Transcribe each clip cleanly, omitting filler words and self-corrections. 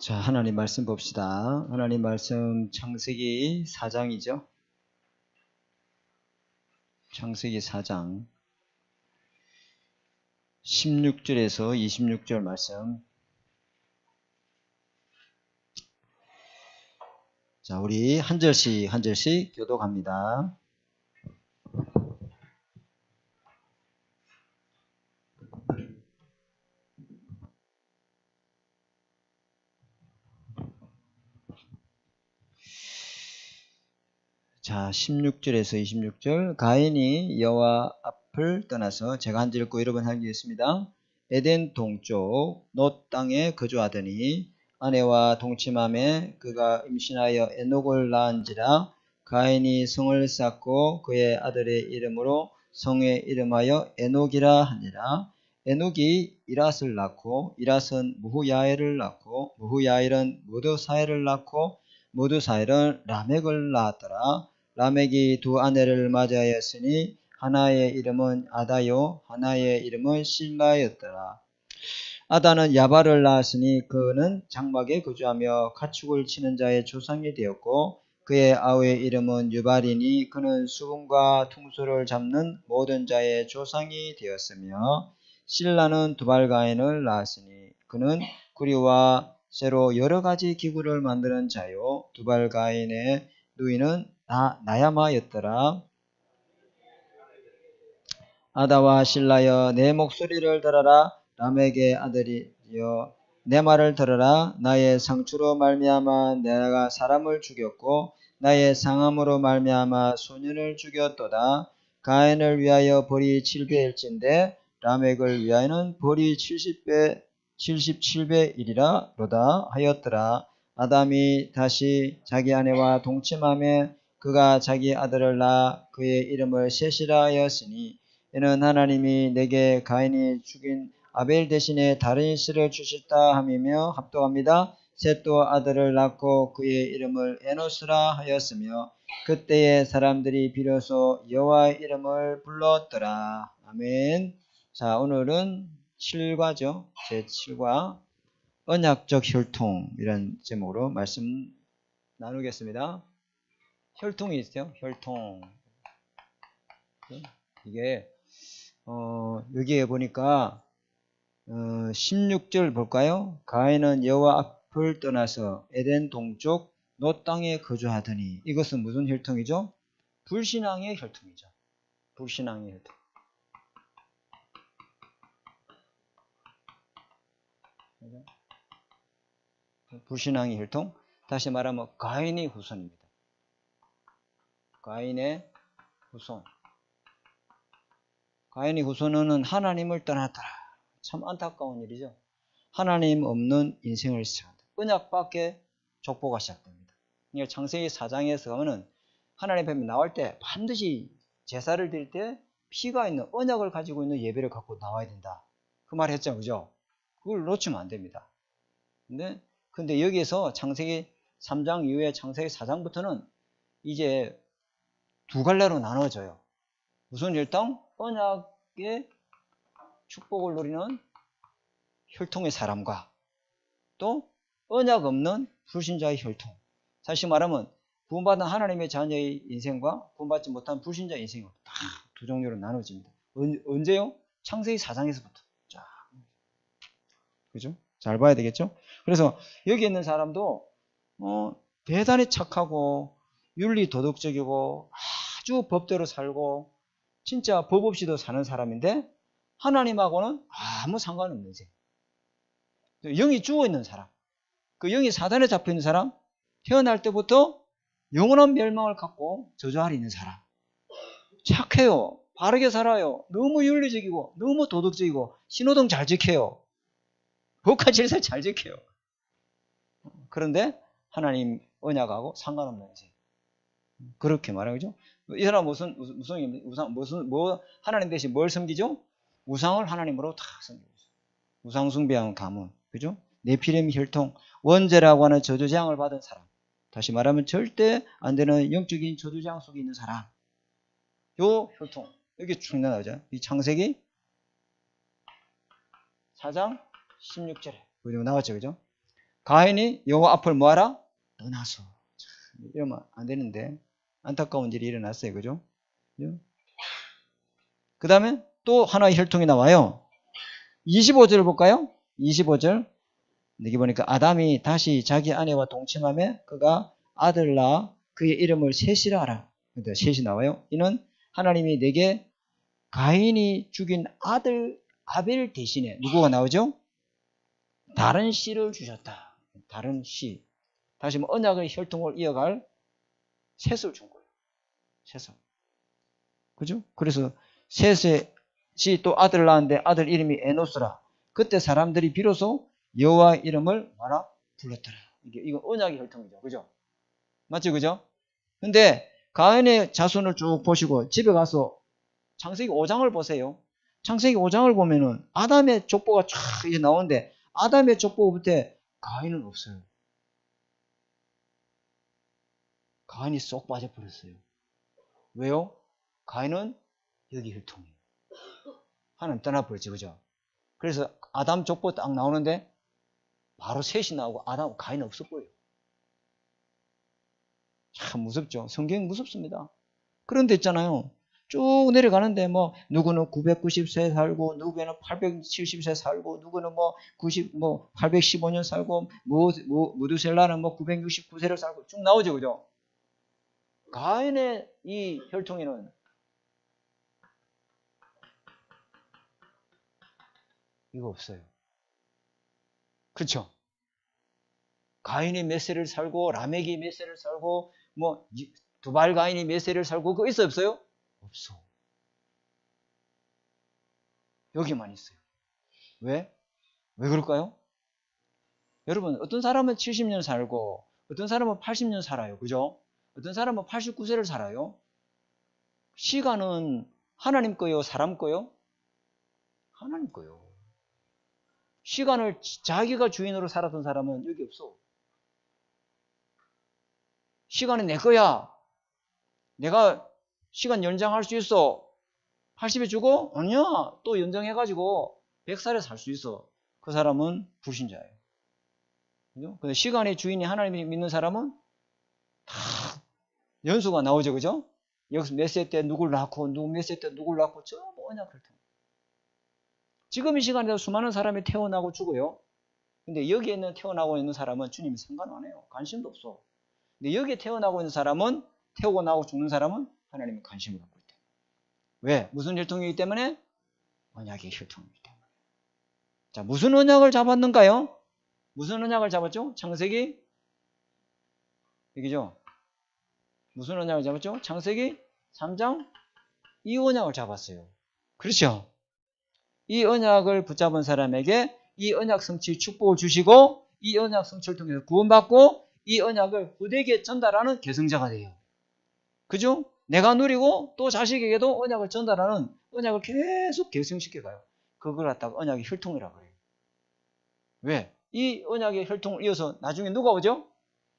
자, 하나님 말씀 봅시다. 하나님 말씀 창세기 4장이죠. 창세기 4장 16절에서 26절 말씀. 자, 우리 한 절씩 교독합니다. 자, 16절에서 26절. 가인이 여호와 앞을 떠나서, 제가 한 절 읽고 여러 번 하겠습니다. 에덴 동쪽 놋 땅에 거주하더니 아내와 동침함에 그가 임신하여 에녹을 낳은지라. 가인이 성을 쌓고 그의 아들의 이름으로 성에 이름하여 에녹이라 하니라. 에녹이 이랏을 낳고 이랏은 무후야엘을 낳고 무후야엘은 무드사엘을 낳고 무드사엘은 라멕을 낳았더라. 라멕이 두 아내를 맞이하였으니 하나의 이름은 아다요 하나의 이름은 실라였더라. 아다는 야발을 낳았으니 그는 장막에 거주하며 가축을 치는 자의 조상이 되었고 그의 아우의 이름은 유발이니 그는 수금과 퉁소를 잡는 모든 자의 조상이 되었으며 실라는 두발가인을 낳았으니 그는 구리와 쇠로 여러 가지 기구를 만드는 자요 두발가인의 누이는 나야마였더라. 아다와 실라여 내 목소리를 들어라. 라멕의 아들이여 내 말을 들어라. 나의 상추로 말미암아 내가 사람을 죽였고 나의 상함으로 말미암아 소년을 죽였도다. 가인을 위하여 벌이 7배일진데 라멕을 위하여는 벌이 77배이리라 로다 하였더라. 아담이 다시 자기 아내와 동침함에 그가 자기 아들을 낳아 그의 이름을 셋이라 하였으니 이는 하나님이 내게 가인이 죽인 아벨 대신에 다른 씨를 주셨다 함이며 합독합니다. 셋도 아들을 낳고 그의 이름을 에노스라 하였으며 그때의 사람들이 비로소 여호와의 이름을 불렀더라. 아멘. 자, 오늘은 7과죠. 제7과 언약적 혈통이라는 제목으로 말씀 나누겠습니다. 혈통이 있어요. 혈통. 이게 여기에 보니까 16절 볼까요? 가인은 여호와 앞을 떠나서 에덴 동쪽 놋 땅에 거주하더니. 이것은 무슨 혈통이죠? 불신앙의 혈통이죠. 불신앙의 혈통. 불신앙의 혈통. 다시 말하면 가인의 후손입니다. 가인의 후손. 가인의 후손은 하나님을 떠났더라. 참 안타까운 일이죠. 하나님 없는 인생을 시작한다. 언약밖에 족보가 시작됩니다. 그러니까 창세기 4장에서 가면은 하나님 앞에 나올 때 반드시 제사를 드릴 때 피가 있는 언약을 가지고 있는 예배를 갖고 나와야 된다. 그 말 했죠. 그죠? 그걸 놓치면 안 됩니다. 근데 여기에서 창세기 3장 이후에 창세기 4장부터는 이제 두 갈래로 나눠져요. 무슨 혈통? 언약의 축복을 누리는 혈통의 사람과 또 언약 없는 불신자의 혈통. 다시 말하면 구원받은 하나님의 자녀의 인생과 구원받지 못한 불신자의 인생으로 다 두 종류로 나눠집니다. 언제요? 창세기 4장에서부터. 자, 그죠? 잘 봐야 되겠죠? 그래서 여기 있는 사람도 대단히 착하고 윤리 도덕적이고 아주 법대로 살고 진짜 법 없이도 사는 사람인데 하나님하고는 아무 상관없는 인생. 영이 죽어있는 사람, 그 영이 사단에 잡혀있는 사람, 태어날 때부터 영원한 멸망을 갖고 저주 아래 있는 사람. 착해요. 바르게 살아요. 너무 윤리적이고 너무 도덕적이고 신호등 잘 지켜요. 법과 질서 잘 지켜요. 그런데 하나님 언약하고 상관없는 인생. 그렇게 말하죠. 이 사람 무슨 하나님 대신 뭘 섬기죠? 우상을 하나님으로 다 섬기고 있어요. 우상 숭배하는 가문, 그죠? 네피림 혈통, 원죄라고 하는 저주재앙을 받은 사람. 다시 말하면 절대 안 되는 영적인 저주재앙 속에 있는 사람. 요 혈통 여기 쭉 나오죠. 이 창세기 4장 16절에 나왔죠, 그죠? 가인이 여호와 앞을 뭐하라? 떠나서. 이러면 안 되는데 안타까운 일이 일어났어요. 그죠? 그 다음에 또 하나의 혈통이 나와요. 25절 볼까요? 25절. 여기 보니까 아담이 다시 자기 아내와 동침하며 그가 아들 낳아 그의 이름을 셋이라 하라. 셋이 나와요. 이는 하나님이 내게 가인이 죽인 아들 아벨 대신에 누구가 나오죠? 다른 씨를 주셨다. 다른 씨. 다시 뭐 언약의 혈통을 이어갈 셋을 준 거예요. 셋을. 그죠? 그래서 셋이 또 아들을 낳았는데 아들 이름이 에노스라. 그때 사람들이 비로소 여호와 이름을 뭐라? 불렀더라. 이거 언약의 혈통이죠. 그죠? 맞죠? 그죠? 근데 가인의 자손을 쭉 보시고 집에 가서 창세기 5장을 보세요. 창세기 5장을 보면은 아담의 족보가 쫙 이제 나오는데 아담의 족보부터 가인은 없어요. 가인이 쏙 빠져버렸어요. 왜요? 가인은 여기 혈통이에요. 하나님 떠나버렸지. 그죠? 그래서 아담 족보 딱 나오는데 바로 셋이 나오고 아담, 가인 없어 보여요. 참 무섭죠. 성경이 무섭습니다. 그런데 있잖아요. 쭉 내려가는데 뭐 누구는 990세 살고 누구는 870세 살고 누구는 뭐 815년 살고 무두셀라는 뭐 969세를 살고 쭉 나오죠. 그죠? 가인의 이 혈통에는 이거 없어요. 그렇죠? 가인이 몇 세를 살고 라멕이 몇 세를 살고 뭐 두발 가인이 몇 세를 살고 그거 있어요? 없어요? 없어. 여기만 있어요. 왜? 왜 그럴까요? 여러분 어떤 사람은 70년 살고 어떤 사람은 80년 살아요. 그죠? 어떤 사람은 89세를 살아요. 시간은 하나님 거요? 사람 거요? 하나님 거요. 시간을 자기가 주인으로 살았던 사람은 여기 없어. 시간은 내 거야. 내가 시간 연장할 수 있어. 80에 죽어? 아니야. 또 연장해가지고 100살에 살 수 있어. 그 사람은 불신자예요. 그죠? 근데 시간의 주인이 하나님을 믿는 사람은 다 연수가 나오죠. 그죠? 여기서 몇 세 때 누굴 낳고, 누구 몇 세 때 누굴 낳고, 전부 언약을 통해. 지금 이 시간에도 수많은 사람이 태어나고 죽어요. 근데 여기에는 태어나고 있는 사람은 주님이 상관 안 해요. 관심도 없어. 근데 여기에 태어나고 있는 사람은, 태어나고 죽는 사람은 하나님이 관심을 갖고 있다. 왜? 무슨 혈통이기 때문에? 언약의 혈통이기 때문에. 자, 무슨 언약을 잡았는가요? 무슨 언약을 잡았죠? 창세기? 여기죠? 무슨 언약을 잡았죠? 창세기 3장? 이 언약을 잡았어요. 그렇죠? 이 언약을 붙잡은 사람에게 이 언약 성취 축복을 주시고 이 언약 성취를 통해서 구원받고 이 언약을 후대에게 전달하는 계승자가 돼요. 그죠? 내가 누리고 또 자식에게도 언약을 전달하는 언약을 계속 계승시켜가요. 그걸 갖다가 언약의 혈통이라고 해요. 왜? 이 언약의 혈통을 이어서 나중에 누가 오죠?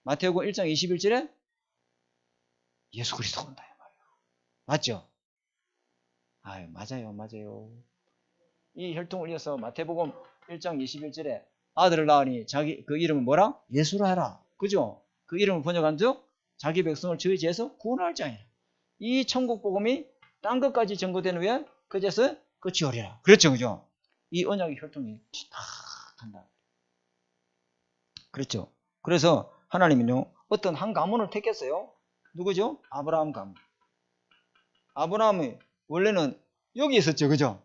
마태복음 1장 21절에 예수 그리스도가 온다. 맞죠? 아유, 맞아요. 이 혈통을 이어서 마태복음 1장 21절에 아들을 낳으니 자기 그 이름은 뭐라? 예수라 하라. 그죠? 그 이름을 번역한 즉 자기 백성을 저희 죄에서 구원할 자이라. 이 천국 복음이 딴 것까지 전거된 후에 그제서 끝이 오리라. 그렇죠, 그죠? 이 언약의 혈통이 탁 한다. 그렇죠? 그래서 하나님은요 어떤 한 가문을 택했어요. 누구죠? 아브라함 가문. 아브라함이 원래는 여기 있었죠, 그죠?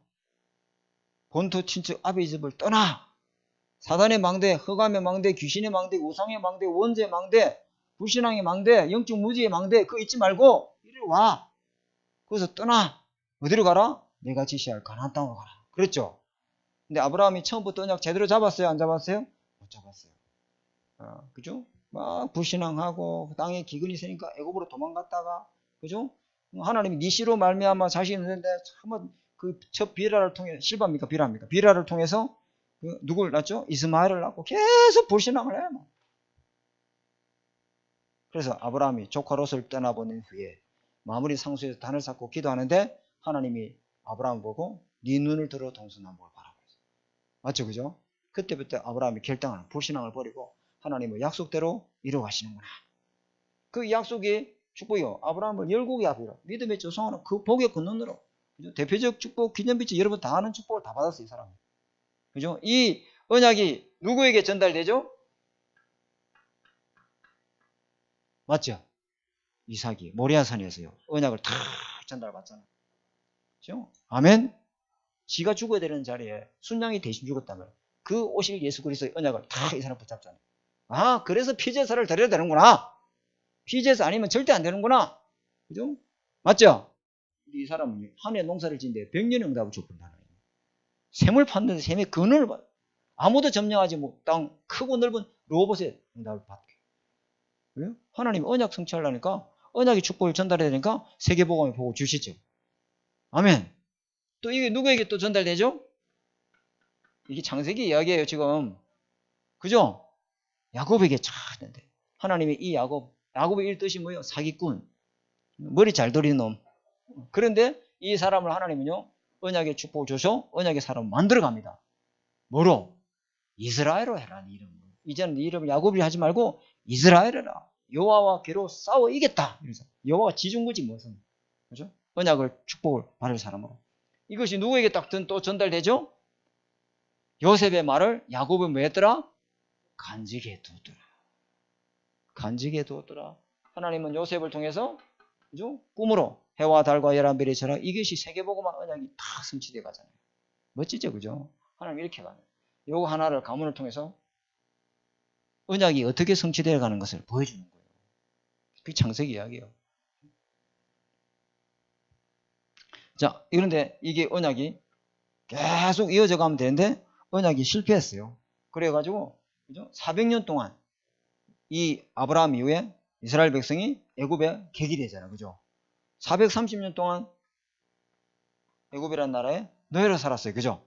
본토 친척 아비 집을 떠나. 사단의 망대, 흑암의 망대, 귀신의 망대, 우상의 망대, 원죄의 망대, 불신앙의 망대, 영적 무지의 망대 그거 잊지 말고 이리 와. 거기서 떠나. 어디로 가라? 내가 지시할 가나안 땅으로 가라. 그랬죠? 근데 아브라함이 처음부터 언약 제대로 잡았어요? 안 잡았어요? 못 잡았어요. 그죠? 막 불신앙하고 땅에 기근이 있으니까 애굽으로 도망갔다가 그죠? 하나님이 니시로 말미암아 자신이 있는데 한번 그 첫 비라를 통해 실바입니까? 비라입니까? 비라를 통해서 누굴 낳죠? 이스마엘을 낳고 계속 불신앙을 해요. 그래서 아브라함이 조카 롯을 떠나보낸 후에 마무리 상수에서 단을 쌓고 기도하는데 하나님이 아브라함 보고 네 눈을 들어 동서남북을 바라보았어요. 맞죠? 그죠? 그때부터 아브라함이 결단을 불신앙을 버리고 하나님은 약속대로 이루어가시는구나. 그 약속이 축복이요. 아브라함을 열국의 아비로 믿음의 조상으로 그 복의 근원으로 그죠? 대표적 축복 기념비치 여러분 다 아는 축복을 다 받았어요. 이 사람은. 그죠? 이 언약이 누구에게 전달되죠? 맞죠? 이삭이 모리아산에서요. 언약을 다 전달받잖아요. 그죠? 아멘? 지가 죽어야 되는 자리에 순양이 대신 죽었다면 그 오실 예수 그리스도의 언약을 다 이 사람 붙잡잖아요. 아, 그래서 피제사를 드려야 되는구나. 피제사 아니면 절대 안 되는구나. 그죠? 맞죠? 이 사람은 한 해 농사를 짓는데 100년의 응답을 줬군다. 샘을 팠는데 샘의 근원을 받아. 아무도 점령하지 못 땅 크고 넓은 로봇의 응답을 받게. 왜요? 하나님이 언약 성취하려니까 언약의 축복을 전달해야 되니까 세계복음을 보고 주시죠. 아멘. 또 이게 누구에게 또 전달되죠? 이게 창세기 이야기예요 지금. 그죠? 야곱에게 찾는데 하나님이 이 야곱의 일 뜻이 뭐예요? 사기꾼, 머리 잘 돌리는 놈. 그런데 이 사람을 하나님은요 언약의 축복을 줘서 언약의 사람을 만들어갑니다. 뭐로? 이스라엘로 해라는 이름. 이제는 네 이름을 야곱이 하지 말고 이스라엘이라. 여호와와 괴로 싸워 이겼다. 그래서 여호와가 지준 거지 무슨. 그죠? 언약을 축복을 받을 사람으로. 이것이 누구에게 딱 또 전달되죠? 요셉의 말을 야곱은 뭐 했더라? 간직해 두었더라. 간직해 두었더라. 하나님은 요셉을 통해서 그죠? 꿈으로 해와 달과 열한 별이 전하 이것이 세계복음화 언약이 다 성취돼 가잖아요. 멋지죠, 그죠? 하나님 이렇게 가요. 요거 하나를 가문을 통해서 언약이 어떻게 성취되어 가는 것을 보여주는 거예요. 그게 창세기 이야기예요. 자, 그런데 이게 언약이 계속 이어져 가면 되는데 언약이 실패했어요. 그래가지고 그죠? 400년 동안 이 아브라함 이후에 이스라엘 백성이 애굽에 객이되잖아요. 그죠? 430년 동안 애굽이라는 나라에 노예로 살았어요. 그죠?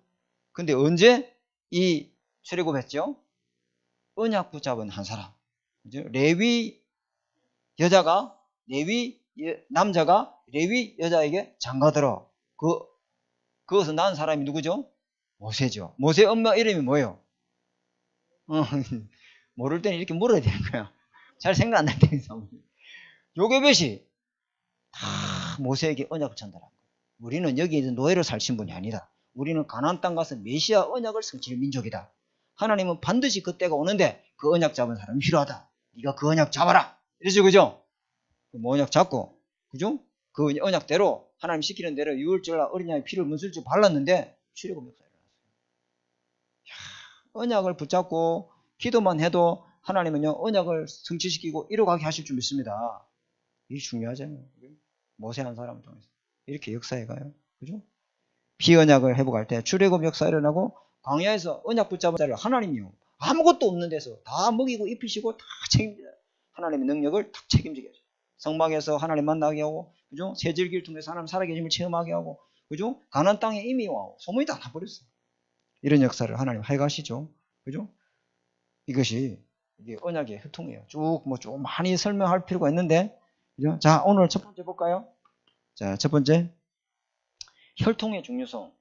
근데 언제 이 출애굽했죠? 언약 붙잡은 한 사람. 그죠? 레위 남자가 레위 여자에게 장가들어. 그것을 낳은 사람이 누구죠? 모세죠. 모세 엄마 이름이 뭐예요? 모를 때는 이렇게 물어야 되는 거야. 잘 생각 안 날 때는 요괴벳이 다 모세에게 언약을 전달한 거예요. 우리는 여기 있는 노예로 살 신분이 아니다. 우리는 가나안 땅 가서 메시아 언약을 성취할 민족이다. 하나님은 반드시 그때가 오는데 그 언약 잡은 사람이 필요하다. 네가 그 언약 잡아라. 이러죠, 그죠? 그 언약 잡고, 그죠? 그 언약대로 하나님 시키는 대로 유월절날 어린 양의 피를 문술주 발랐는데 출애굽 역사가 일어났어요. 언약을 붙잡고 기도만 해도 하나님은요 언약을 성취시키고 이루어가게 하실 줄 믿습니다. 이게 중요하잖아요. 모세 한 사람을 통해서 이렇게 역사해 가요. 그죠? 비언약을 회복할 때 출애굽 역사 일어나고 광야에서 언약 붙잡은 자를 하나님이요 아무것도 없는 데서 다 먹이고 입히시고 다 책임져요. 하나님의 능력을 다 책임지게 하죠. 성막에서 하나님 만나게 하고, 그죠? 새절기를 통해서 하나님 살아계심을 체험하게 하고, 그죠? 가나안 땅에 이미 와 소문이 다 나버렸어요. 이런 역사를 하나님 해가시죠. 그죠? 이것이 이게 언약의 혈통이에요. 쭉 많이 설명할 필요가 있는데, 그죠? 자, 오늘 첫 번째 볼까요? 자, 첫 번째 혈통의 중요성.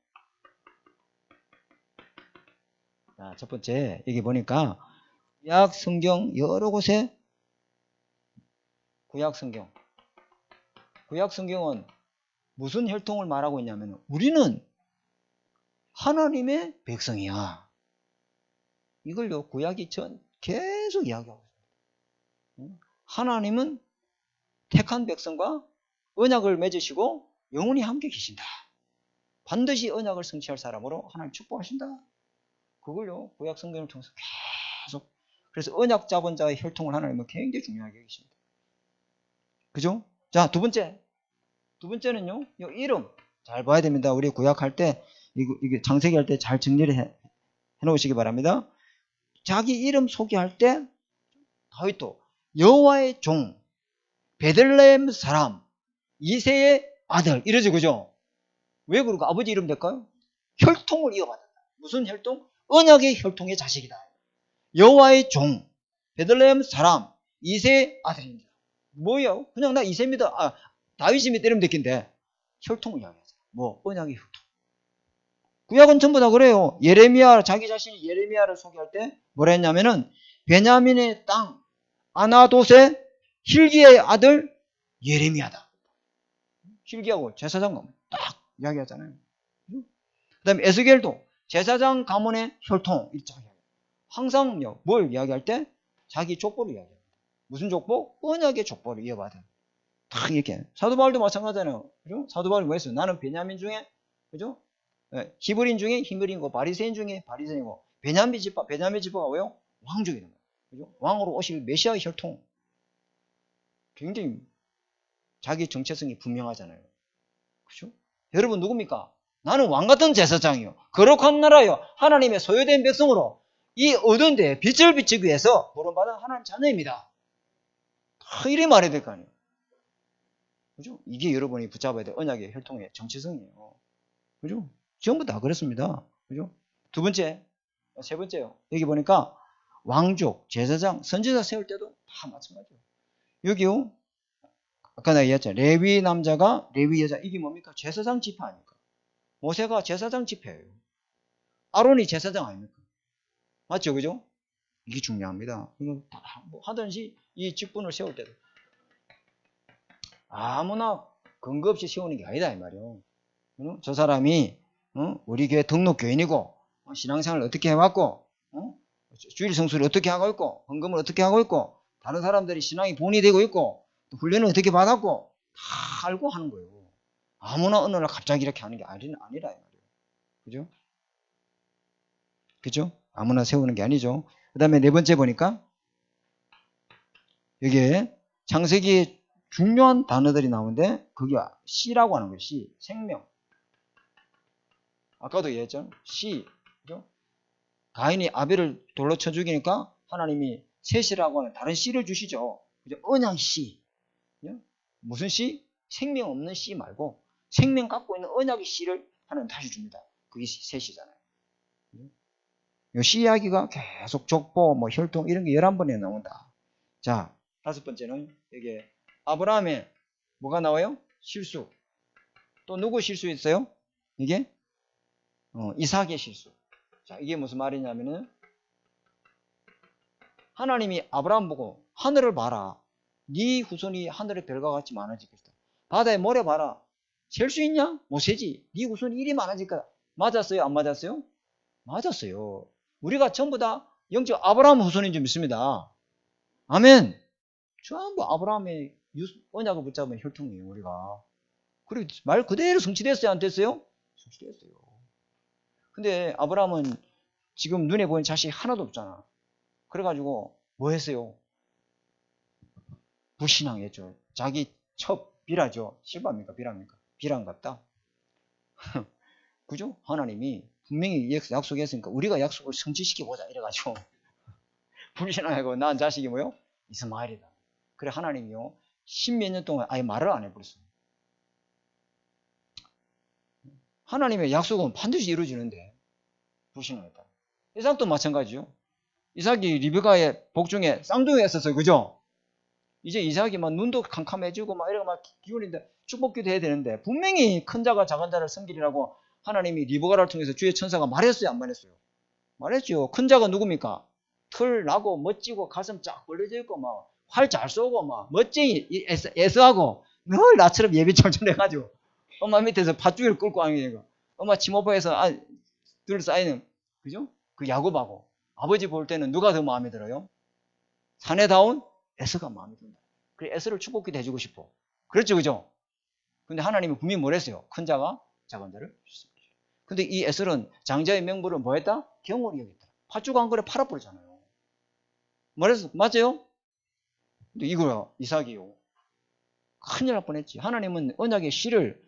자, 첫 번째 여기 보니까 구약 성경 여러 곳에 구약 성경은 무슨 혈통을 말하고 있냐면 우리는 하나님의 백성이야. 이걸요 구약이 계속 이야기하고 있습니다. 하나님은 택한 백성과 언약을 맺으시고 영원히 함께 계신다. 반드시 언약을 성취할 사람으로 하나님 축복하신다. 그걸요 구약 성경을 통해서 계속 그래서 언약 잡은 자의 혈통을 하나님은 굉장히 중요하게 여기십니다. 그죠? 자, 두 번째는요 이 이름 잘 봐야 됩니다. 우리 구약할 때 이게 창세기 할 때 잘 정리를 해 놓으시기 바랍니다. 자기 이름 소개할 때 다윗도 여호와의 종 베들레헴 사람 이새의 아들 이러죠. 그죠? 왜 그럴까? 아버지 이름 될까요? 혈통을 이어받았다. 무슨 혈통? 언약의 혈통의 자식이다. 여호와의 종 베들레헴 사람 이새의 아들입니다. 뭐예요? 그냥 나 이새입니다. 다윗입니다. 이러면 됐긴데 혈통을 이야기하죠. 뭐 언약의 혈통. 구약은 전부 다 그래요. 예레미야 자기 자신이 예레미야를 소개할 때 뭐라 했냐면은 베냐민의 땅 아나돗의 hil기야의 아들 예레미야다. hil기야하고 제사장 가문 딱 이야기하잖아요. 그 다음에 에스겔도 제사장 가문의 혈통 이렇게 이야기해요. 항상 뭘 이야기할 때 자기 족보를 이야기해요. 무슨 족보? 언약의 족보를 이어받은. 딱 이렇게. 사도 바울도 마찬가지잖아요. 그죠? 사도 바울이 뭐 했어요? 나는 베냐민 중에, 그죠? 히브리인 중에 히브리인이고, 바리새인 중에 바리새인이고, 베냐민 지파가 왜요? 왕족이는 거예요. 그죠? 왕으로 오실 메시아의 혈통. 굉장히 자기 정체성이 분명하잖아요. 그죠? 여러분 누굽니까? 나는 왕 같은 제사장이요. 거룩한 나라요. 하나님의 소유된 백성으로 이 어두운 데에 빛을 비추기 위해서 부름받은 하나님 자녀입니다. 이래 말해야 될 거 아니에요. 그죠? 이게 여러분이 붙잡아야 될 언약의 혈통의 정체성이에요. 그죠? 전부 다 그렇습니다. 그죠? 세 번째요. 여기 보니까 왕족, 제사장, 선지자 세울 때도 다 마찬가지예요. 여기요. 아까 내가 얘기했잖아요. 레위 남자가 레위 여자. 이게 뭡니까? 제사장 지파 아닙니까? 모세가 제사장 지파예요. 아론이 제사장 아닙니까? 맞죠? 그죠? 이게 중요합니다. 이거 뭐 하든지 이 직분을 세울 때도 아무나 근거 없이 세우는 게 아니다 이 말이에요. 저 사람이 우리 교회 등록 교인이고 신앙생활을 어떻게 해왔고 주일 성수를 어떻게 하고 있고 헌금을 어떻게 하고 있고 다른 사람들이 신앙이 본이 되고 있고 훈련을 어떻게 받았고 다 알고 하는 거예요. 아무나 어느 날 갑자기 이렇게 하는 게 아니라 이 말이에요. 그죠? 그죠? 아무나 세우는 게 아니죠. 그 다음에 네 번째 보니까 여기에 창세기에 중요한 단어들이 나오는데 그게 씨라고 하는 거예요. 씨, 생명. 아까도 얘기했죠. 씨, 그죠? 가인이 아벨을 돌로 쳐 죽이니까 하나님이 셋이라고 하는 다른 씨를 주시죠. 그죠? 언약 씨. 그죠? 무슨 씨? 생명 없는 씨 말고 생명 갖고 있는 언약의 씨를 하나님 다시 줍니다. 그게 셋이잖아요. 이 씨 이야기가 계속 족보, 뭐 혈통 이런 게 11번에 나온다. 자, 다섯 번째는 여기에 아브라함의 뭐가 나와요? 실수. 또 누구 실수 있어요? 이게 이삭의 실수. 자, 이게 무슨 말이냐면은 하나님이 아브라함 보고 하늘을 봐라. 네 후손이 하늘의 별과 같이 많아질 것이다. 바다에 모래 봐라. 셀 수 있냐? 못 세지. 네 후손이 일이 많아질 거다. 맞았어요? 안 맞았어요? 맞았어요. 우리가 전부 다 영적 아브라함 후손인 줄 믿습니다. 아멘. 전부 아브라함의 언약을 붙잡은 혈통이에요, 우리가. 그리고 말 그대로 성취됐어요, 안 됐어요? 성취됐어요. 근데 아브라함은 지금 눈에 보이는 자식이 하나도 없잖아. 그래가지고 뭐 했어요? 불신앙했죠. 자기 첫 비라죠. 실바입니까? 비랍니까? 비란 같다. 그죠? 하나님이 분명히 약속했으니까 우리가 약속을 성취시켜보자 이래가지고 불신앙하고 낳은 자식이 뭐요? 이스마엘이다. 그래 하나님이요 10몇 년 동안 아예 말을 안 해버렸어요. 하나님의 약속은 반드시 이루어지는데 불신앙했다. 이삭도 마찬가지죠. 이삭이 리베카의 복중에 쌍둥이가 있었어요. 그죠? 이제 이삭이 막 눈도 캄캄해지고 막 이러고 막 기운인데 축복기도 해야 되는데 분명히 큰 자가 작은 자를 섬기리라고 하나님이 리브가를 통해서 주의 천사가 말했어요? 안 말했어요? 말했죠. 큰 자가 누굽니까? 털 나고 멋지고 가슴 쫙 벌려져 있고 막 활 잘 쏘고 막 멋쟁이 애써하고 늘 나처럼 예비철철해가지고 엄마 밑에서 밧줄을 끌고 하는 엄마 치모파에서 둘러싸이는 그죠? 그 야곱하고 아버지 볼 때는 누가 더 마음에 들어요? 사내다운 에서가 마음에 든다. 그래 에서를 축복기도 해주고 싶어. 그렇죠, 그죠? 근데 하나님이 분명히 뭘 했어요? 큰 자가 작은 자를 주셨습니다. 근데 이 에설은 장자의 명분을 뭐 했다? 경홀히 여겼다. 팥죽 한 그릇 팔아버리잖아요. 뭐랬어? 맞아요? 근데 이거요, 이삭이요. 큰일 날 뻔했지. 하나님은 언약의 씨를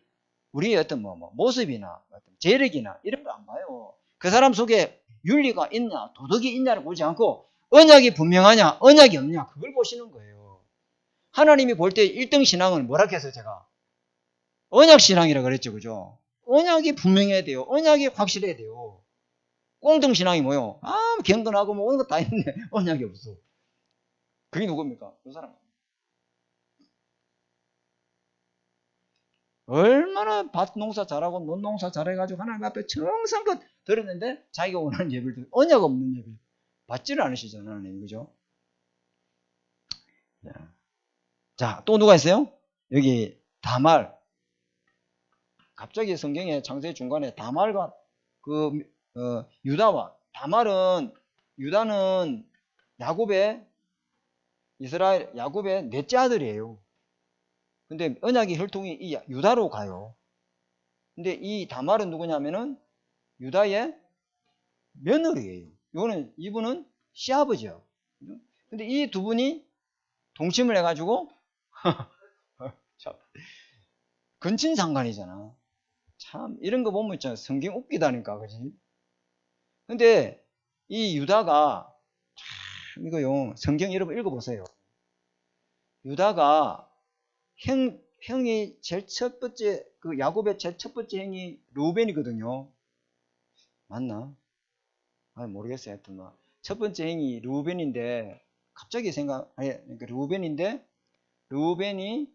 우리의 어떤 모습이나 어떤 재력이나 이런 거 안 봐요. 그 사람 속에 윤리가 있냐, 도덕이 있냐를 보지 않고 언약이 분명하냐, 언약이 없냐 그걸 보시는 거예요. 하나님이 볼 때 1등 신앙은 뭐라 했어요, 제가? 언약 신앙이라 그랬죠, 그죠? 언약이 분명해야 돼요. 언약이 확실해야 돼요. 꽁등 신앙이 뭐요? 경건하고 뭐 오는 거 다 있는데 언약이 없어. 그게 누굽니까? 그 사람. 얼마나 밭 농사 잘하고 논 농사 잘해가지고 하나님 앞에 정성껏 들었는데 자기가 원하는 예배를 언약 없는 예배. 받지를 않으시잖아요. 하나님. 그죠? 자, 또 누가 있어요? 여기 다말. 갑자기 성경의 창세기 중간에 다말과 유다와 다말은 유다는 야곱의 넷째 아들이에요. 근데 언약의 혈통이 이 유다로 가요. 근데 이 다말은 누구냐면은 유다의 며느리예요. 이분은 시아버지예요. 근데 이 두 분이 동침을 해가지고 근친상간이잖아. 참 이런 거 보면 있잖아. 성경 웃기다니까, 그지? 근데 이 유다가 참 이거요. 성경 여러분 읽어보세요. 유다가 형이 제일 첫 번째 야곱의 제일 첫 번째 형이 르우벤이거든요. 맞나? 모르겠어요. 하여튼 첫 번째 형이 르우벤인데 갑자기 그러니까 르우벤이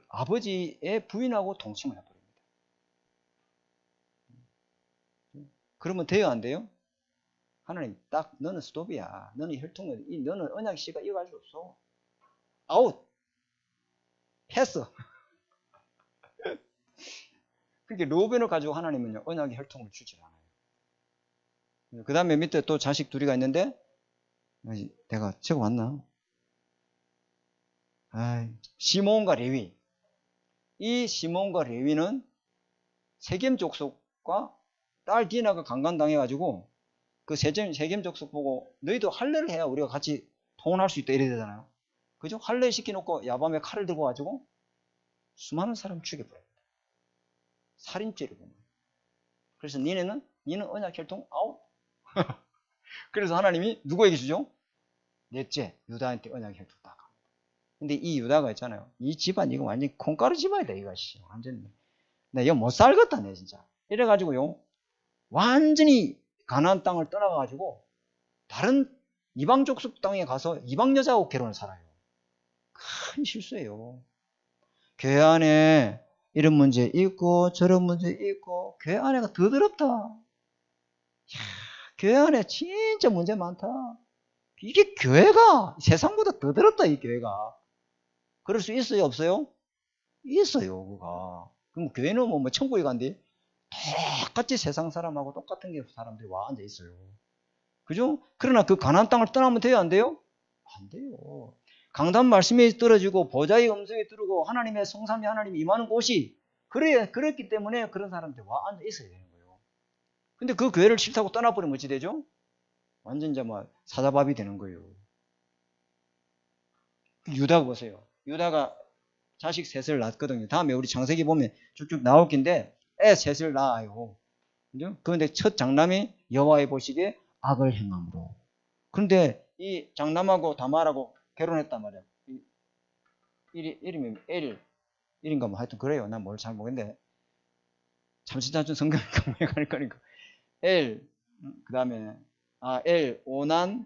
아버지의 부인하고 동침을 해버립니다. 그러면 돼요, 안 돼요? 하나님 딱 너는 스톱이야. 너는 너는 언약 씨가 이어갈 수 없어. 아웃. 패스. 그렇게 르우벤을 가지고 하나님은요 언약의 혈통을 주지 않아요. 그 다음에 밑에 또 자식 둘이가 있는데 내가 적어왔나? 시몬과 레위. 이 시몬과 레위는 세겜 족속과 딸 디나가 강간당해가지고 그 세겜 족속 보고 너희도 할례를 해야 우리가 같이 통혼할 수 있다 이래 되잖아요. 그죠? 할례 시켜놓고 야밤에 칼을 들고 가지고 수많은 사람 죽여버려요. 살인죄를 보면. 그래서 니는 언약 혈통 아웃. 그래서 하나님이 누구에게 주죠? 넷째 유다한테 언약 혈통 딱. 근데 이 유다가 있잖아요. 이 집안 이거 완전 콩가루 집안이다 이것이. 완전히. 나 이거 못 살겠다 내 진짜. 이래가지고요. 완전히 가나안 땅을 떠나가지고 다른 이방 족속 땅에 가서 이방 여자하고 결혼을 살아요. 큰 실수예요. 교회 안에 이런 문제 있고 저런 문제 있고 교회 안에가 더 더럽다. 이야, 교회 안에 진짜 문제 많다. 이게 교회가 세상보다 더 더럽다 이 교회가. 그럴 수 있어요 없어요? 있어요 그가. 그럼 교회는 뭐 천국에 간대 똑같이 세상 사람하고 똑같은 게 사람들이 와 앉아 있어요. 그죠? 그러나 그 가나안 땅을 떠나면 돼요 안 돼요? 안 돼요. 강단 말씀이 떨어지고 보좌의 음성이 들고 하나님의 성삼위 하나님이 임하는 곳이 그랬기 때문에 그런 사람들이 와 앉아 있어야 되는 거예요. 근데 그 교회를 싫다고 떠나버리면 어찌 되죠? 완전 이제 사자밥이 되는 거예요. 유다가 보세요. 유다가 자식 셋을 낳았거든요. 다음에 우리 창세기 보면 쭉쭉 나올 긴데 애 셋을 낳아요. 그죠? 그런데 첫 장남이 여호와의 보시기에 악을 행함으로. 그런데 이 장남하고 다말하고 결혼했단 말이야. 이름이 엘인가 뭐 하여튼 그래요. 난 뭘 잘 모르겠는데 참신자준 성경을 공부해 가니까 엘, 그 다음에 엘, 오난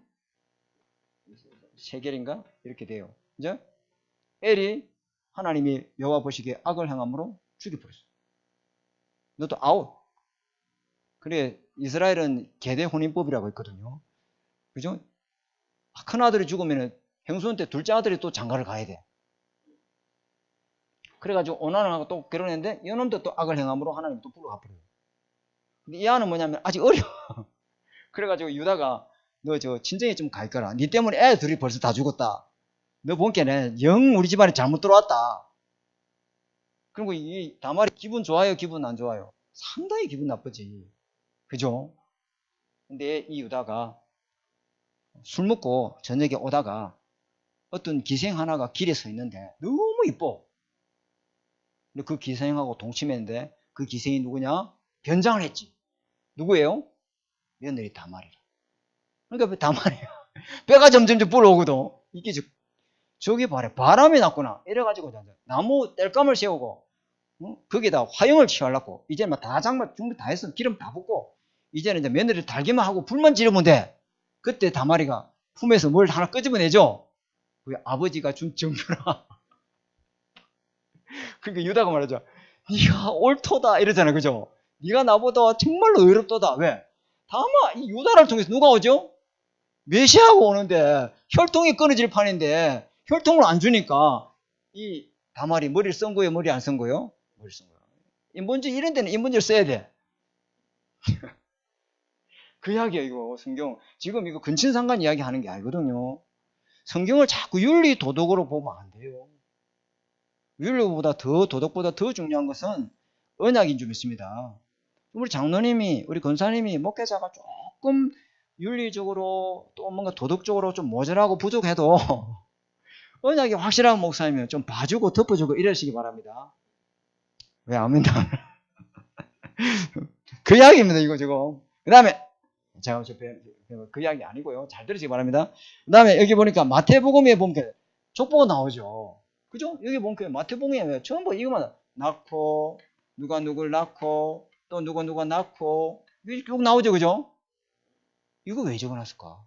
세겔인가 이렇게 돼요. 그죠? 엘이 하나님이 여호와 보시기에 악을 행함으로 죽여버렸어. 너도 아웃. 그래 이스라엘은 계대 혼인법이라고 있거든요. 그죠? 큰 아들이 죽으면 행수원 때 둘째 아들이 또 장가를 가야 돼. 그래가지고 오난하고 또 결혼했는데 이놈도 또 악을 행함으로 하나님 또 불러가버려요. 근데 이 아는 뭐냐면 아직 어려. 그래가지고 유다가 너 친정에 좀 가 있거라. 니 때문에 애 둘이 벌써 다 죽었다. 너 본께는 영 우리 집안에 잘못 들어왔다. 그리고 이 다말이 기분 좋아요? 기분 안 좋아요? 상당히 기분 나쁘지. 그죠? 근데 이 유다가 술 먹고 저녁에 오다가 어떤 기생 하나가 길에 서 있는데 너무 이뻐. 근데 그 기생하고 동침했는데 그 기생이 누구냐? 변장을 했지. 누구예요? 며느리 다말이라. 그러니까 다말이야. 뼈가 점점점 불어오거든. 이게 저기 봐라. 바람이 났구나. 이래가지고 나무 땔감을 세우고 거기다 화형을 취하려고 이제는 다 장막 준비 다 했어. 기름 다 붓고 이제는 이제 며느리를 달기만 하고 불만 지르면 돼. 그때 다말이가 품에서 뭘 하나 끄집어내죠. 그 아버지가 준 정표라. 그러니까 유다가 말하죠. 이야 옳도다 이러잖아. 그죠? 네가 나보다 정말로 의롭도다. 왜? 다만 이 유다를 통해서 누가 오죠? 메시아가 오는데 혈통이 끊어질 판인데 혈통을 안 주니까 이 다말이 머리를 쓴 거예요? 머리 안 쓴 거예요? 머리 쓴 거예요. 인본주의 이런 데는 인본주의를 써야 돼. 그 이야기야 이거 성경. 지금 이거 근친상간 이야기 하는 게 아니거든요. 성경을 자꾸 윤리 도덕으로 보면 안 돼요. 윤리보다 더 도덕보다 더 중요한 것은 언약인 줄 믿습니다. 우리 장로님이 우리 권사님이 목회자가 조금 윤리적으로 또 뭔가 도덕적으로 좀 모자라고 부족해도 언약이 확실한 목사님이면 좀 봐주고 덮어주고 이러시기 바랍니다. 왜 아멘도 안 그 이야기입니다 이거 지금. 그 다음에 제가 그 이야기 아니고요. 잘 들으시기 바랍니다. 그 다음에 여기 보니까 마태복음에 보면 족보가 나오죠. 그죠? 여기 보면 마태복음에 전부 이거만 낳고 누가 누굴 낳고 또 누가 낳고 쭉 나오죠. 그죠? 이거 왜 적어놨을까?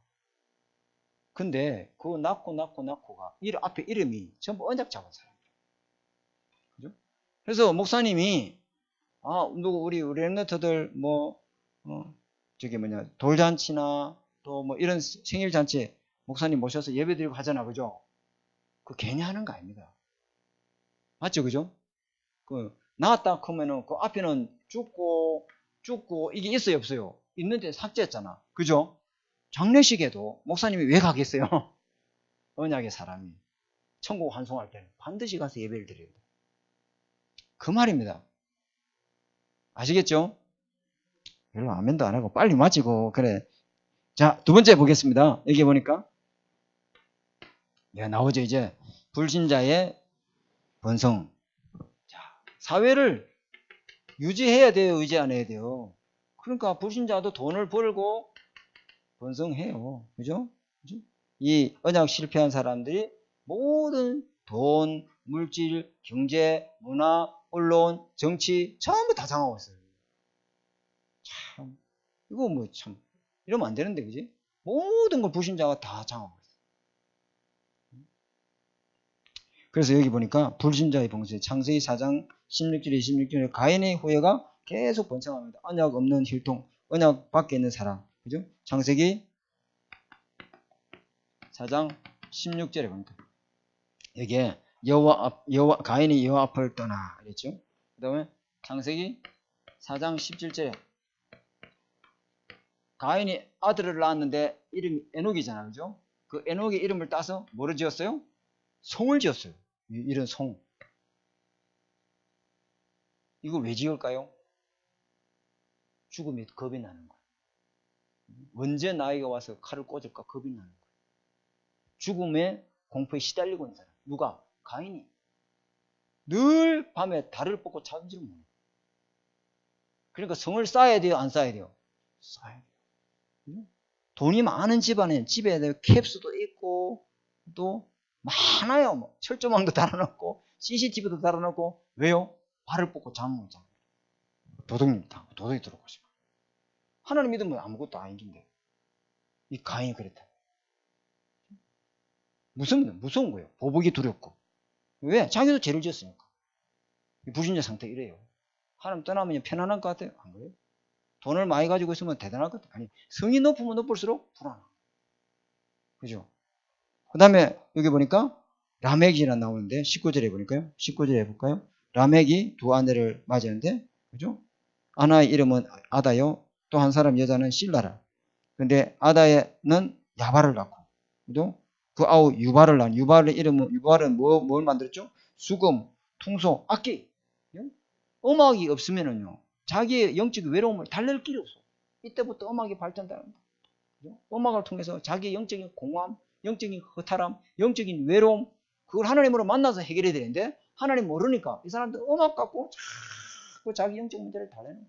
근데 그 낳고가 앞에 이름이 전부 언약 잡은 사람. 그죠? 그래서 목사님이 우리 랩너트들 돌잔치나 또 뭐 이런 생일잔치 목사님 모셔서 예배드리고 하잖아. 그죠? 그 괜히 하는 거 아닙니다. 맞죠? 그죠? 나왔다 하면은 그 앞에는 죽고 이게 있어요? 없어요? 있는데 삭제했잖아. 그죠? 장례식에도 목사님이 왜 가겠어요? 언약의 사람이 천국 환송할 때는 반드시 가서 예배를 드려야 돼. 그 말입니다. 아시겠죠? 별로 아멘도 안 하고 빨리 마치고 그래. 자, 두 번째 보겠습니다. 여기 보니까 나오죠. 이제 불신자의 번성. 자, 사회를 유지해야 돼요? 유지 안 해야 돼요? 그러니까 불신자도 돈을 벌고 번성해요. 그죠? 이 언약 실패한 사람들이 모든 돈, 물질, 경제, 문화, 언론, 정치 전부 다 장하고 있어요. 참 이거 참 이러면 안 되는데, 그지? 모든 걸 불신자가 다 장하고 있어요. 그래서 여기 보니까 불신자의 봉쇄, 창세기 4장 16절 26절에 가인의 후예가 계속 번창합니다. 언약 없는 혈통, 언약 밖에 있는 사람, 그죠? 창세기 4장 16절에 보니까 여기에 가인이 여호와 앞을 떠나 그랬죠. 그 다음에 창세기 4장 17절에 가인이 아들을 낳았는데 이름이 에녹이잖아. 그죠? 그 에녹의 이름을 따서 뭐를 지었어요? 송을 지었어요. 이런 송. 이거 왜 지을까요? 죽음이 겁이 나는 거예요. 언제 나이가 와서 칼을 꽂을까 겁이 나는 거예요. 죽음의 공포에 시달리고 있는 사람. 누가? 가인이. 늘 밤에 달을 뽑고 찾은 줄 모르는. 그러니까 성을 쌓아야 돼요? 안 쌓아야 돼요? 쌓아야 돼요. 돈이 많은 집안에 집에 캡수도 있고 또 많아요. 철조망도 달아놓고 CCTV도 달아놓고. 왜요? 발을 뽑고 잠을 못 자요. 도둑이 들어오고 싶어. 하나님 믿으면 아무것도 아닌 긴데 이 가인이 그랬다. 무서운 거예요. 보복이 두렵고. 왜? 자기도 죄를 지었으니까. 불신자 상태 이래요. 하나님 떠나면 편안한 것 같아요? 안 그래요? 돈을 많이 가지고 있으면 대단할 것 같아요? 아니, 성이 높으면 높을수록 불안해. 그죠? 그 다음에 여기 보니까 라멕이라 나오는데 19절에 보니까요. 19절에 해볼까요? 라멕이 두 아내를 맞았는데, 그죠? 하나의 이름은 아다요. 또 한 사람 여자는 실라라. 근데 아다에는 야발을 낳고, 그죠? 그 아우 유발을 낳은 유발은 뭘 만들었죠? 수금, 퉁소, 악기. 음악이 없으면은요, 자기의 영적 외로움을 달랠 길이 없어. 이때부터 음악이 발전된다. 음악을 통해서 자기의 영적인 공허함, 영적인 허탈함, 영적인 외로움, 그걸 하나님으로 만나서 해결해야 되는데, 하나님 모르니까 이 사람들 음악 갖고 자꾸 자기 영적 문제를 달래는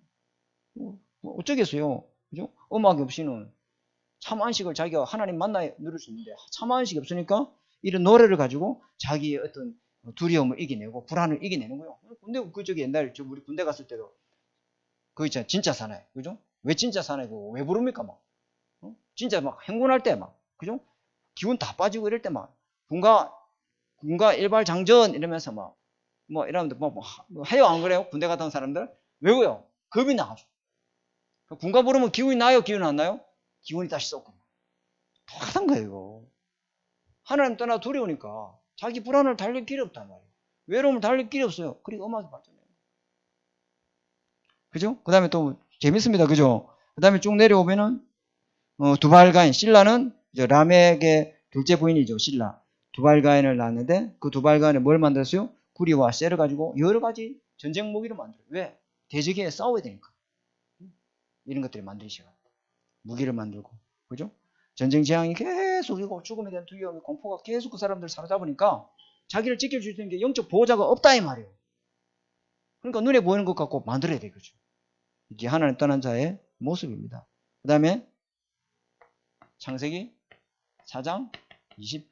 거예요. 어쩌겠어요. 그죠? 음악이 없이는 참 안식을 자기가 하나님 만나야 누릴 수 있는데, 참 안식이 없으니까 이런 노래를 가지고 자기의 어떤 두려움을 이겨내고 불안을 이겨내는 거예요. 근데 그저기 옛날에 우리 군대 갔을 때도 그거 있잖아요. 진짜 사나이. 그죠? 왜 진짜 사나이고 왜 부릅니까? 막 진짜 막 행군할 때 막, 그죠? 기운 다 빠지고 이럴 때 막 군가 일발 장전 이러면서 막 이러면서 해요. 안 그래요? 군대 갔다 온 사람들 왜고요? 겁이 나가지고. 군가 부르면 기운이 나요? 기운 안 나요? 기운이 다시 쏟고. 똑같은 거예요, 이거. 하나님 떠나 두려우니까 자기 불안을 달랠 길이 없단 말이에요. 외로움을 달랠 길이 없어요. 그리고 음악이 발전해요. 그죠? 그 다음에 또 재밌습니다. 그죠? 그 다음에 쭉 내려오면은 두발가인, 신라는 라멕의 둘째 부인이죠. 신라. 두발가인을 낳았는데 그 두발가인을 뭘 만들었어요? 구리와 쇠를 가지고 여러 가지 전쟁 무기를 만들어요. 왜? 대적에 싸워야 되니까. 이런 것들을 만드시고 무기를 만들고, 그죠? 전쟁 재앙이 계속 이고 죽음에 대한 두려움이 공포가 계속 그 사람들을 사로잡으니까 자기를 지켜줄 수 있는 게 영적 보호자가 없다 이 말이에요. 그러니까 눈에 보이는 것 갖고 만들어야 되겠죠. 이게 하나님 떠난 자의 모습입니다. 그 다음에 창세기 4장 20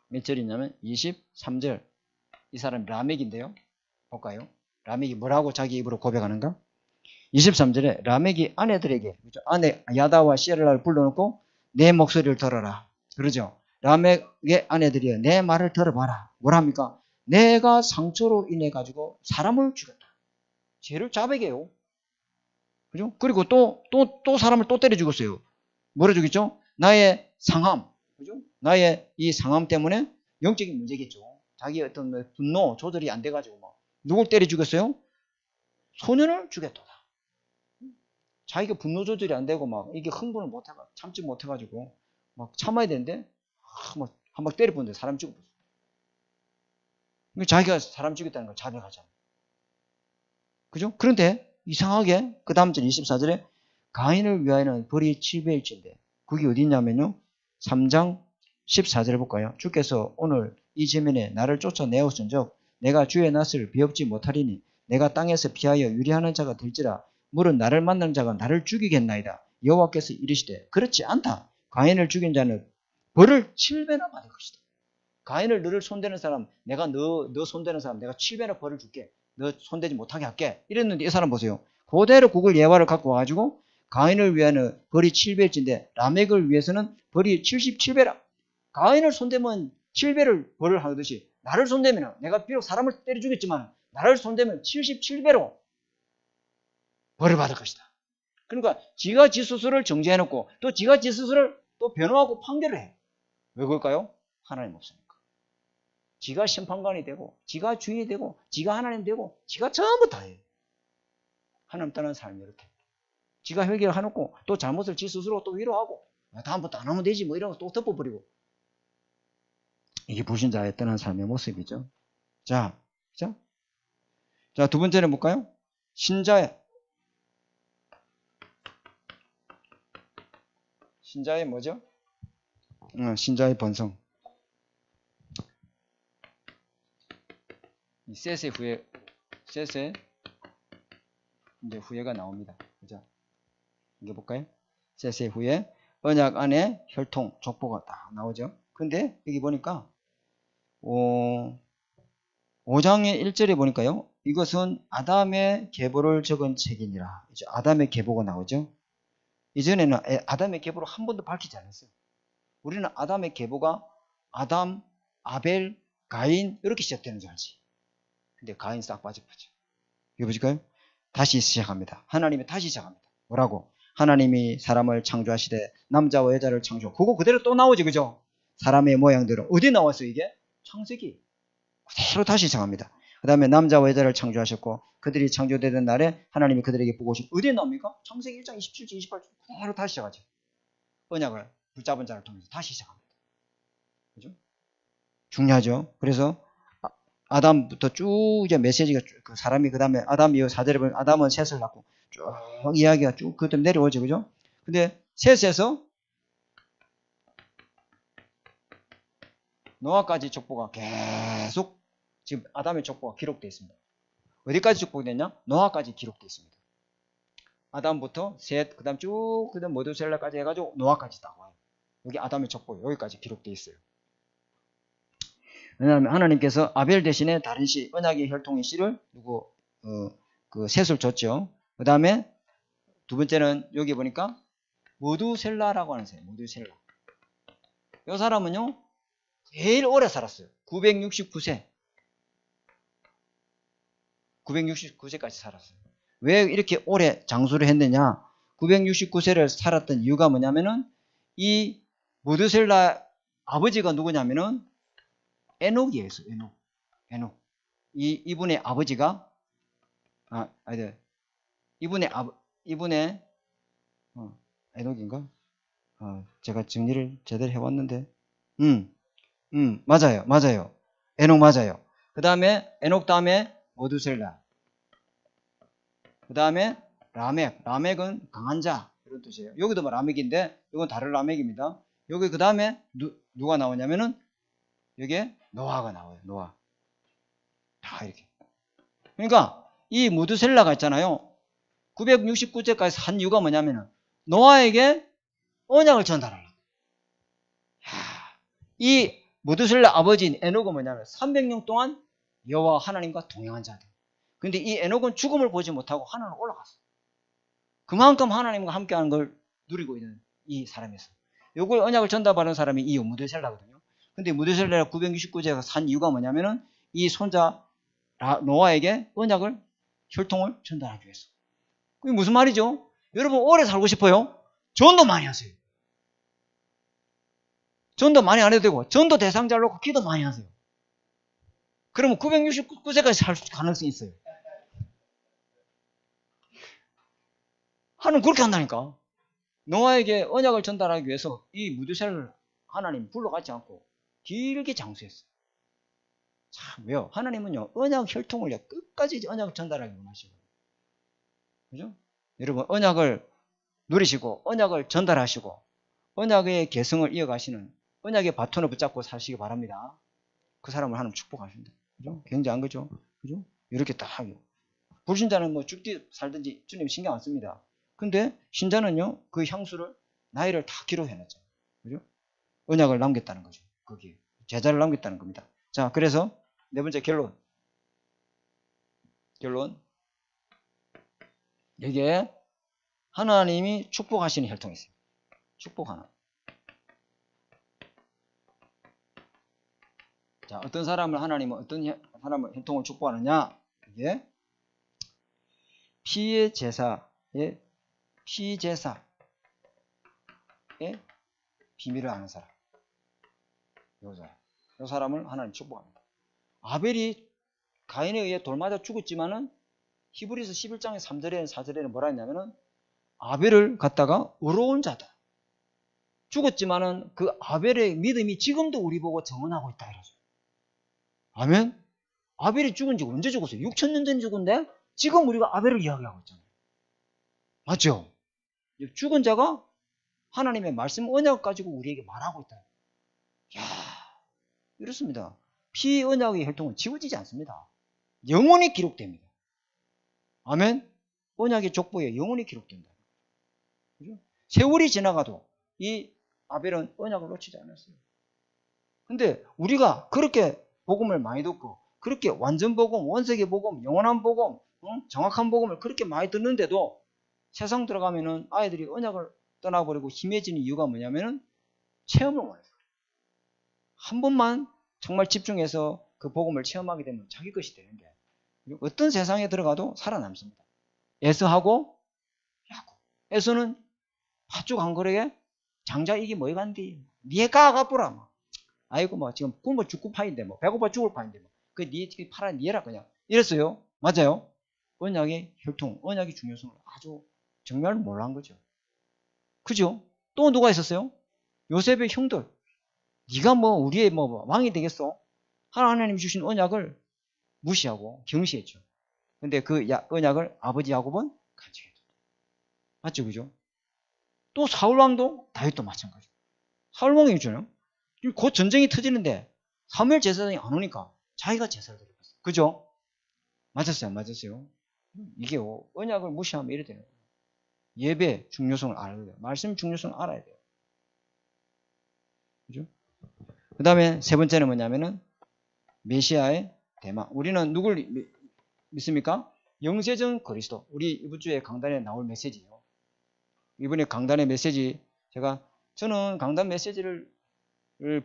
몇 절이냐면 23절. 이 사람 라멕인데요. 볼까요? 라멕이 뭐라고 자기 입으로 고백하는가? 23절에 라멕이 아내들에게, 그렇죠? 아내 야다와 시엘라를 불러놓고 내 목소리를 들어라. 그러죠? 라멕의 아내들이여 내 말을 들어봐라. 뭐랍니까? 내가 상처로 인해 가지고 사람을 죽였다. 죄를 자백해요. 그죠? 그리고 또 사람을 또 때려 죽였어요. 뭐라 죽였죠? 나의 상함. 그죠? 나의 이 상함 때문에 영적인 문제겠죠. 자기의 어떤 분노 조절이 안 돼가지고 막 누굴 때려 죽였어요? 소년을 죽였다. 자기가 분노 조절이 안 되고 막 이게 흥분을 못해가 참지 못해가지고 막 참아야 되는데 막 한 방 때려보는데 사람 죽였어. 자기가 사람 죽였다는 걸 자백하잖아. 그죠? 그런데 이상하게 그 다음 절 24절에 가인을 위하여는 벌이 700일치인데 그게 어디 있냐면요. 3장 14절에 볼까요? 주께서 오늘 이 지면에 나를 쫓아내었은즉 내가 주의 낯을 비옵지 못하리니 내가 땅에서 피하여 유리하는 자가 될지라 물은 나를 만난 자가 나를 죽이겠나이다. 여호와께서 이르시되 그렇지 않다. 가인을 죽인 자는 벌을 7배나 받을 것이다. 가인을 너를 손대는 사람, 내가 너 손대는 사람 내가 7배나 벌을 줄게. 너 손대지 못하게 할게. 이랬는데 이 사람 보세요. 그대로 그걸 예화를 갖고 와가지고 가인을 위하여는 벌이 7배일진데 라멕을 위해서는 벌이 77배라. 가인을 손대면 7배를 벌을 하듯이 나를 손대면 내가 비록 사람을 때려 죽였지만 나를 손대면 77배로 벌을 받을 것이다. 그러니까 지가 지 스스로를 정죄해놓고 또 지가 지 스스로를 또 변호하고 판결을 해. 왜 그럴까요? 하나님 없으니까. 지가 심판관이 되고 지가 주인이 되고 지가 하나님 되고 지가 전부 다 해. 하나님 떠난 삶이 이렇게. 지가 해결해놓고 또 잘못을 지 스스로 또 위로하고 다음부터 안 하면 되지 뭐 이런 거 또 덮어버리고. 이게 불신자의 떠난 삶의 모습이죠. 자, 두 번째는 볼까요? 신자의 뭐죠? 신자의 번성. 이 셋의 이제 후예가 나옵니다. 그죠? 이게 볼까요? 셋의 후예, 언약 안에 혈통, 족보가 딱 나오죠. 근데 여기 보니까 5장의 1절에 보니까요. 이것은 아담의 계보를 적은 책이니라. 이제 아담의 계보가 나오죠. 이전에는 아담의 계보를 한 번도 밝히지 않았어요. 우리는 아담의 계보가 아담, 아벨, 가인 이렇게 시작되는 줄 알지. 근데 가인 싹 빠져버리죠. 이거 보실까요? 다시 시작합니다. 하나님이 다시 시작합니다. 뭐라고? 하나님이 사람을 창조하시되 남자와 여자를 창조. 그거 그대로 또 나오지, 그죠? 사람의 모양대로. 어디 나왔어요, 이게? 창세기. 그대로 다시 시작합니다. 그 다음에 남자와 여자를 창조하셨고 그들이 창조되던 날에 하나님이 그들에게 보고 오신. 어디에 나옵니까? 창세기 1장 27절 28절 그대로 다시 시작하죠. 언약을 붙잡은 자를 통해서 다시 시작합니다. 그죠? 중요하죠. 그래서 아담부터 쭉 이제 메시지가 쭉 그 사람이 그 다음에 아담 이후 4절에 보면 아담은 셋을 낳고 쭉 이야기가 쭉 그때 내려오죠. 그죠? 근데 셋에서 노아까지 족보가 계속 지금 아담의 족보가 기록되어 있습니다. 어디까지 족보됐냐? 노아까지 기록되어 있습니다. 아담부터 셋, 그 다음 쭉, 그 다음 모두셀라까지 해가지고 노아까지 딱 와요. 여기 아담의 족보 여기까지 기록되어 있어요. 왜냐하면 하나님께서 아벨 대신에 다른 씨, 언약의 혈통의 씨를 그 셋을 줬죠. 그 다음에 두 번째는 여기 보니까 모두셀라라고 하는 사람, 모두셀라. 이 사람은요, 제일 오래 살았어요. 969세. 969세까지 살았어요. 왜 이렇게 오래 장수를 했느냐? 969세를 살았던 이유가 뭐냐면은 이 무드셀라 아버지가 누구냐면은 에녹이에요. 에녹. 이분의 아버지가 이분의 에녹인가? 제가 정리를 제대로 해왔는데 맞아요. 에녹 맞아요. 그 다음에 에녹 다음에 무드셀라, 그 다음에 라멕은 강한 자 이런 뜻이에요. 여기도 뭐 라멕인데 이건 다른 라멕입니다. 여기 그 다음에 누가 나오냐면은 여기에 노아가 나와요. 노아. 다 이렇게. 그러니까 이 무드셀라가 있잖아요. 969제까지 산 이유가 뭐냐면은 노아에게 언약을 전달하려고. 이 무드셀라 아버지인 에녹은 뭐냐면 300년 동안 여호와 하나님과 동행한 자들. 근데 이 에녹은 죽음을 보지 못하고 하늘로 올라갔어. 그만큼 하나님과 함께하는 걸 누리고 있는 이 사람이었어요. 요걸 언약을 전달받은 사람이 이 무드셀라거든요. 근데 무드셀라가 969제가 산 이유가 뭐냐면은 이 손자 노아에게 언약을 혈통을 전달하기 위해서. 그게 무슨 말이죠? 여러분 오래 살고 싶어요? 전도 많이 하세요. 전도 많이 안 해도 되고 전도 대상자를 놓고 기도 많이 하세요. 그러면 969세까지 살 가능성이 있어요. 하나님 그렇게 한다니까. 노아에게 언약을 전달하기 위해서 이 무드셀라를 하나님 불러가지 않고 길게 장수했어요. 참 왜요? 하나님은요 언약 혈통을 끝까지 언약을 전달하기 원하시고, 그죠? 여러분 언약을 누리시고 언약을 전달하시고 언약의 계승을 이어가시는 언약의 바톤을 붙잡고 사시기 바랍니다. 그 사람을 하나님 축복하십니다. 그죠? 굉장한 거죠. 그죠? 이렇게 딱 하고. 불신자는 뭐 죽디 살든지 주님 신경 안 씁니다. 근데 신자는요 그 향수를 나이를 다 기록해놨죠. 그죠? 언약을 남겼다는 거죠. 거기에 제자를 남겼다는 겁니다. 자, 그래서 네 번째 결론. 여기에 하나님이 축복하시는 혈통이 있어요. 축복하는. 자, 어떤 사람을 하나님은 어떤 사람을 혈통을 축복하느냐? 이게 피제사의 비밀을 아는 사람. 이 사람을 하나님 축복합니다. 아벨이 가인에 의해 돌 맞아 죽었지만은 히브리서 11장의 3절에 4절에는 뭐라 했냐면은 아벨을 갖다가 의로운 자다. 죽었지만은 그 아벨의 믿음이 지금도 우리 보고 정언하고 있다 이러죠. 아멘. 아벨이 죽은 지 언제 죽었어요? 6,000년 전에 죽은데 지금 우리가 아벨을 이야기하고 있잖아요. 맞죠? 죽은 자가 하나님의 말씀 언약 가지고 우리에게 말하고 있다. 이야, 이렇습니다. 피언약의 혈통은 지워지지 않습니다. 영원히 기록됩니다. 아멘. 언약의 족보에 영원히 기록된다. 그죠? 세월이 지나가도 이 아벨은 언약을 놓치지 않았어요. 근데 우리가 그렇게 복음을 많이 듣고 그렇게 완전 복음, 원색의 복음, 영원한 복음, 정확한 복음을 그렇게 많이 듣는데도 세상 들어가면은 아이들이 언약을 떠나버리고 힘해지는 이유가 뭐냐면은 체험을 원해요. 한 번만 정말 집중해서 그 복음을 체험하게 되면 자기 것이 되는데 어떤 세상에 들어가도 살아남습니다. 에서하고 야곱. 에서는 팥죽 한 그릇에 장자 이게 뭐이 간디? 니가 가보라. 아이고 뭐 지금 굶어 죽고 파인데 뭐 배고파 죽을 파인데 뭐 그 니 팔아 니해라 그냥 이랬어요. 맞아요. 언약의 혈통, 언약의 중요성을 아주 정말 몰라한 거죠. 그죠? 또 누가 있었어요? 요셉의 형들. 네가 뭐 우리의 뭐 왕이 되겠어? 하나님 주신 언약을 무시하고 경시했죠. 근데 그 언약을 아버지 야곱은 간직했죠. 맞죠, 그죠? 또 사울왕도 다윗도 마찬가지. 사울왕이 있잖아요. 곧 전쟁이 터지는데 사무엘 제사장이 안 오니까 자기가 제사를 드렸어요. 그죠? 맞았어요. 이게 언약을 무시하면 이래 되는 거예요. 예배 중요성을 알아야 돼요. 말씀 중요성을 알아야 돼요. 그죠? 그 다음에 세 번째는 뭐냐면은 메시아의 대망. 우리는 누굴 믿습니까? 영세전 그리스도. 우리 이번 주에 강단에 나올 메시지예요. 이번에 강단의 메시지 저는 강단 메시지를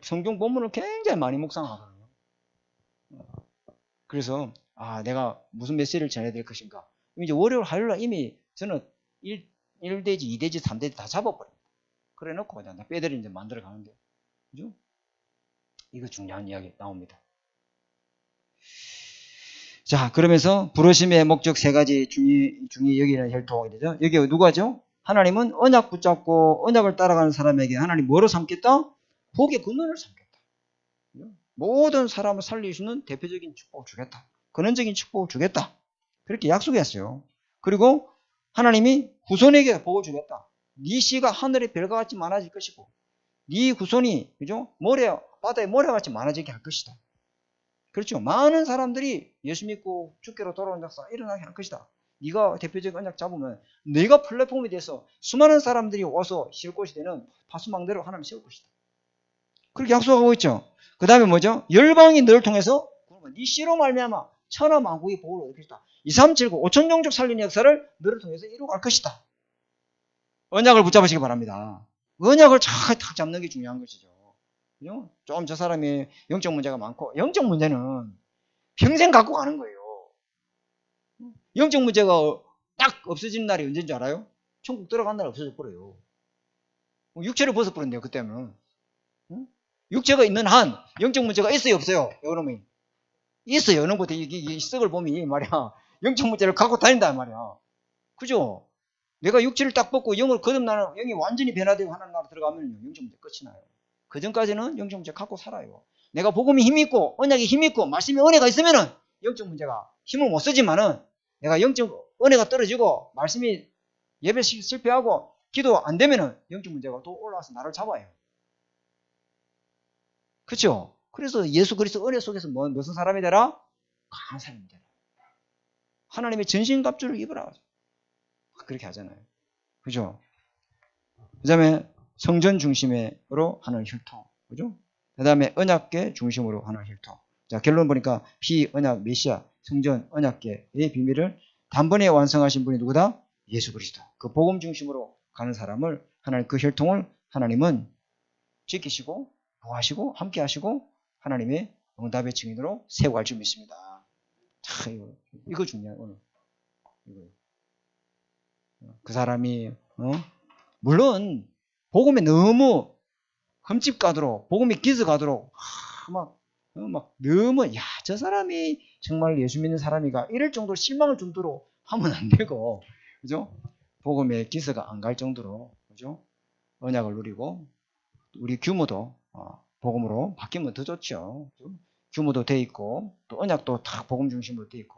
성경 본문을 굉장히 많이 묵상하거든요. 그래서 내가 무슨 메시지를 전해드릴 것인가. 이제 월요일 화요일날 이미 저는 1대지, 2대지, 3대지 다 잡아버립니다. 그래 놓고 그냥 빼들이 이제 만들어 가는데. 그죠? 이거 중요한 이야기 나옵니다. 자, 그러면서 부르심의 목적 세 가지 중요히 여기는 혈통이 되죠. 여기 누가죠? 하나님은 언약 붙잡고 언약을 따라가는 사람에게 하나님 뭐로 삼겠다? 복의 근원을 삼겠다. 모든 사람을 살리시는 대표적인 축복을 주겠다. 근원적인 축복을 주겠다. 그렇게 약속했어요. 그리고 하나님이 후손에게 복을 주겠다. 네 씨가 하늘의 별과 같이 많아질 것이고 네 후손이 그죠? 바다의 모래같이 많아지게 할 것이다. 그렇죠. 많은 사람들이 예수 믿고 주께로 돌아오는 역사 일어나게 할 것이다. 네가 대표적인 언약 잡으면 네가 플랫폼이 돼서 수많은 사람들이 와서 쉴 곳이 되는 파수망대로 하나님 세울 것이다. 그렇게 약속하고 있죠. 그 다음에 뭐죠? 열방이 너를 통해서 네 씨로 말미암아 천하 만국이 복을 얻을 것이다. 2, 3, 7, 9, 5천 종족 살리는 역사를 너를 통해서 이루어갈 것이다. 언약을 붙잡으시기 바랍니다. 언약을 잘 잡는 게 중요한 것이죠. 좀 저 사람이 영적 문제가 많고, 영적 문제는 평생 갖고 가는 거예요. 영적 문제가 딱 없어지는 날이 언제인 줄 알아요? 천국 들어간 날 없어져 버려요. 육체를 벗어버렸네요, 그때는. 육체가 있는 한 영적 문제가 있어요, 없어요? 여러분이 있어요. 어느 곳에 이 썩을 보면 말이야, 영적 문제를 갖고 다닌다 말이야. 그죠? 내가 육체를 딱 벗고 영을 거듭나는, 영이 완전히 변화되고 하나님 나라 들어가면 영적 문제 끝이 나요. 그 전까지는 영적 문제 갖고 살아요. 내가 복음이 힘있고 언약이 힘있고 말씀이 은혜가 있으면은 영적 문제가 힘을 못 쓰지만은 내가 영적 은혜가 떨어지고 말씀이 예배 실패하고 기도 안 되면은 영적 문제가 또 올라와서 나를 잡아요. 그렇죠? 그래서 예수 그리스도 은혜 속에서 무슨 사람이 되라? 강한 사람이 되라. 하나님의 전신갑주를 입으라. 그렇게 하잖아요. 그죠? 그 다음에 성전 중심으로 하는 혈통. 그죠? 그 다음에 언약계 중심으로 하는 혈통. 자, 결론 보니까 비언약 메시아 성전 언약계의 비밀을 단번에 완성하신 분이 누구다? 예수 그리스도. 그 복음 중심으로 가는 사람을 하나님 그 혈통을 하나님은 지키시고 보호하시고 함께 하시고 하나님의 응답의 증인으로 세우고 갈 줄 믿습니다. 자, 이거 중요해요. 오늘. 그 사람이 물론 복음에 너무 흠집 가도록 복음에 기스 가도록 막 너무 저 사람이 정말 예수 믿는 사람이가 이럴 정도로 실망을 정도로 하면 안 되고, 그죠? 복음에 기스가 안 갈 정도로, 그죠? 언약을 누리고 우리 규모도 복음으로 바뀌면 더 좋죠. 규모도 돼 있고 또 언약도 다 복음 중심으로 돼 있고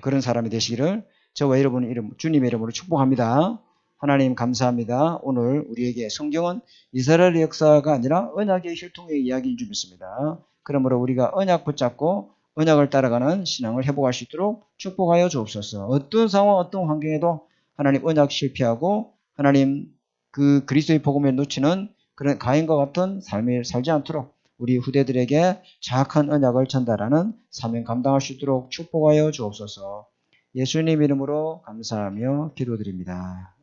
그런 사람이 되시기를 저와 여러분의 이름 주님의 이름으로 축복합니다. 하나님 감사합니다. 오늘 우리에게 성경은 이스라엘의 역사가 아니라 언약의 혈통의 이야기인 줄 믿습니다. 그러므로 우리가 언약 붙잡고 언약을 따라가는 신앙을 회복할 수 있도록 축복하여 주옵소서. 어떤 상황 어떤 환경에도 하나님 언약 실패하고 하나님 그 그리스도의 복음에 놓치는 그런 가인과 같은 삶을 살지 않도록 우리 후대들에게 정확한 언약을 전달하는 사명 감당할 수 있도록 축복하여 주옵소서. 예수님 이름으로 감사하며 기도드립니다.